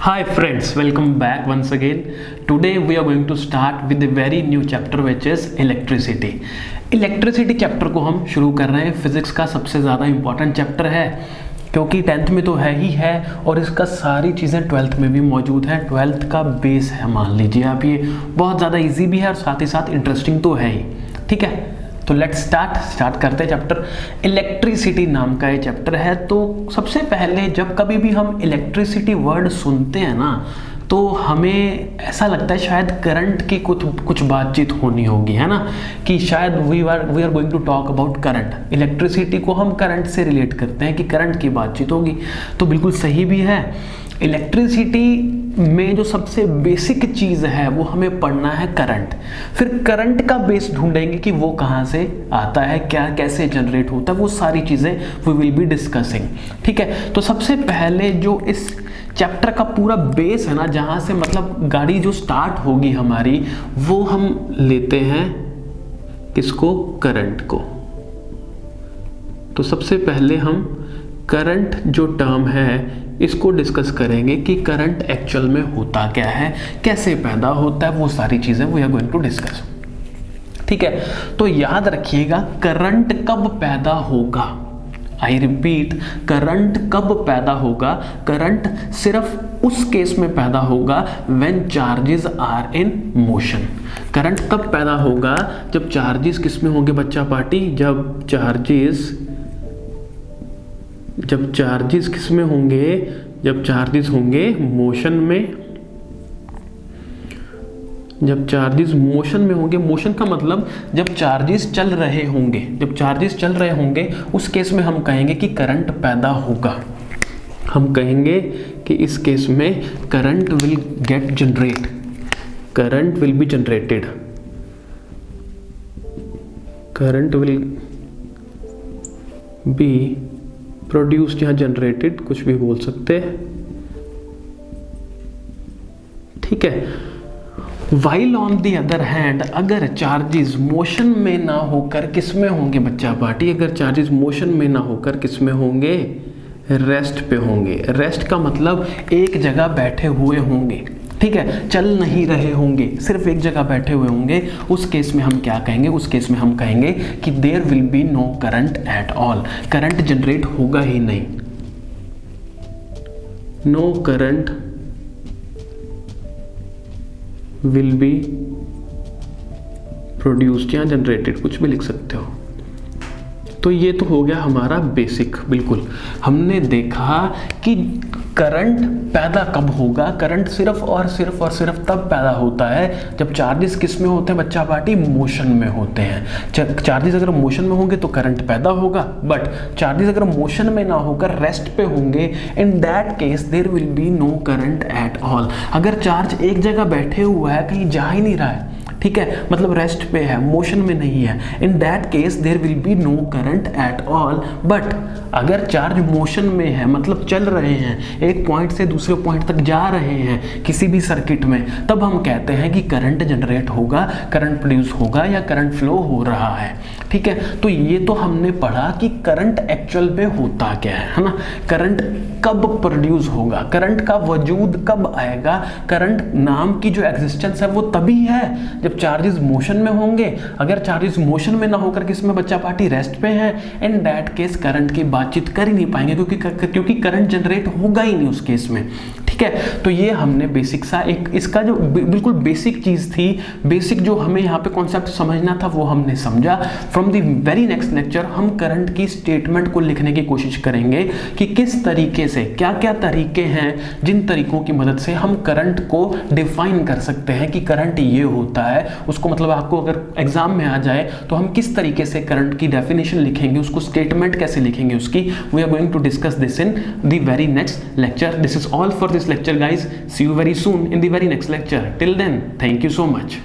Hi friends, welcome back once again. Today we are going to start with a very new chapter which is electricity. Electricity chapter को हम शुरू कर रहे हैं। Physics का सबसे ज़्यादा इंपॉर्टेंट चैप्टर है क्योंकि 10th में तो है ही है और इसका सारी चीज़ें 12th में भी मौजूद है। 12th का बेस है, मान लीजिए आप, ये बहुत ज़्यादा ईजी भी है और साथ ही साथ इंटरेस्टिंग तो है ही। ठीक है, तो लेट्स स्टार्ट करते हैं चैप्टर। इलेक्ट्रिसिटी नाम का ये चैप्टर है। तो सबसे पहले जब कभी भी हम इलेक्ट्रिसिटी वर्ड सुनते हैं ना, तो हमें ऐसा लगता है शायद करंट की कुछ बातचीत होनी होगी, है ना, कि शायद we are going to talk about current. Electricity को हम करंट से रिलेट करते हैं कि करंट की बातचीत होगी, तो बिल्कुल सही भी है। इलेक्ट्रिसिटी में जो सबसे बेसिक चीज़ है वो हमें पढ़ना है करंट। फिर करंट का बेस ढूंढेंगे कि वो कहाँ से आता है, क्या कैसे जनरेट होता है, वो सारी चीज़ें वी विल बी डिस्कसिंग। ठीक है, तो सबसे पहले जो इस चैप्टर का पूरा बेस है ना, जहाँ से मतलब गाड़ी जो स्टार्ट होगी हमारी, वो हम लेते हैं किसको, करंट को। तो सबसे पहले हम करंट जो टर्म है इसको डिस्कस करेंगे कि करंट एक्चुअल में होता क्या है, कैसे पैदा होता है, वो सारी चीज़ें we are going to discuss. ठीक है, तो याद रखिएगा करंट कब पैदा होगा। आई रिपीट, करंट कब पैदा होगा। करंट सिर्फ उस केस में पैदा होगा when charges are in motion. Current कब पैदा होगा, जब चार्जेस किस में होंगे बच्चा पार्टी, जब चार्जेस किस में होंगे, जब चार्जेस होंगे मोशन में। जब चार्जेस मोशन में होंगे, मोशन का मतलब जब चार्जेस चल रहे होंगे, जब चार्जेस चल रहे होंगे उस केस में हम कहेंगे कि करंट पैदा होगा। हम कहेंगे कि इस केस में current will get generate, current will be generated, current will be produced, या जनरेटेड, कुछ भी बोल सकते हैं। ठीक है, while on the other hand, अगर चार्जेस मोशन में ना होकर किस में होंगे बच्चा पार्टी, अगर चार्जेस मोशन में ना होकर किस में होंगे, रेस्ट पे होंगे। रेस्ट का मतलब एक जगह बैठे हुए होंगे। ठीक है, चल नहीं रहे होंगे, सिर्फ एक जगह बैठे हुए होंगे। उस केस में हम क्या कहेंगे, उस केस में हम कहेंगे कि there will be no current at all, current generate होगा ही नहीं। No current will be produced या जनरेटेड, कुछ भी लिख सकते हो। तो ये तो हो गया हमारा बेसिक। बिल्कुल, हमने देखा कि करंट पैदा कब होगा। करंट सिर्फ और सिर्फ तब पैदा होता है जब चार्जेस किस में होते हैं बच्चा पार्टी, मोशन में होते हैं। चार्जेस अगर मोशन में होंगे तो करंट पैदा होगा, बट चार्जेस अगर मोशन में ना होकर रेस्ट पे होंगे, in that case there will be no current at all. अगर चार्ज एक जगह बैठे हुआ है, कहीं जा ही नहीं रहा है, ठीक है, मतलब रेस्ट पे है, मोशन में नहीं है, in that case there will be no current at all. But अगर चार्ज मोशन में है, मतलब चल रहे हैं, एक पॉइंट से दूसरे पॉइंट तक जा रहे हैं किसी भी सर्किट में, तब हम कहते हैं कि करंट जनरेट होगा, करंट प्रोड्यूस होगा या करंट फ्लो हो रहा है। ठीक है, तो ये तो हमने पढ़ा कि करंट एक्चुअल में होता क्या है ना। करंट कब प्रोड्यूस होगा, करंट का वजूद कब आएगा, करंट नाम की जो एग्जिस्टेंस है वो तभी है जब चार्जेस मोशन में होंगे। अगर चार्जेस मोशन में ना होकर किसमें बच्चा पार्टी, रेस्ट पे है, इन दैट केस करंट की बातचीत कर ही नहीं पाएंगे क्योंकि करंट जनरेट होगा ही नहीं उस केस में। ठीक है, तो ये हमने बेसिक सा एक इसका जो बिल्कुल बेसिक चीज थी, बेसिक जो हमें यहाँ पे कॉन्सेप्ट समझना था वो हमने समझा। From the very next lecture हम करंट की स्टेटमेंट को लिखने की कोशिश करेंगे कि किस तरीके से, क्या क्या तरीके हैं जिन तरीकों की मदद से हम करंट को डिफाइन कर सकते हैं कि करंट ये होता है। उसको मतलब आपको अगर एग्जाम में आ जाए तो हम किस तरीके से करंट की डेफिनेशन लिखेंगे, उसको स्टेटमेंट कैसे लिखेंगे उसकी, we are going to discuss this in the very next lecture. This is all for this lecture guys, see you very soon in the very next lecture. Till then, thank you so much.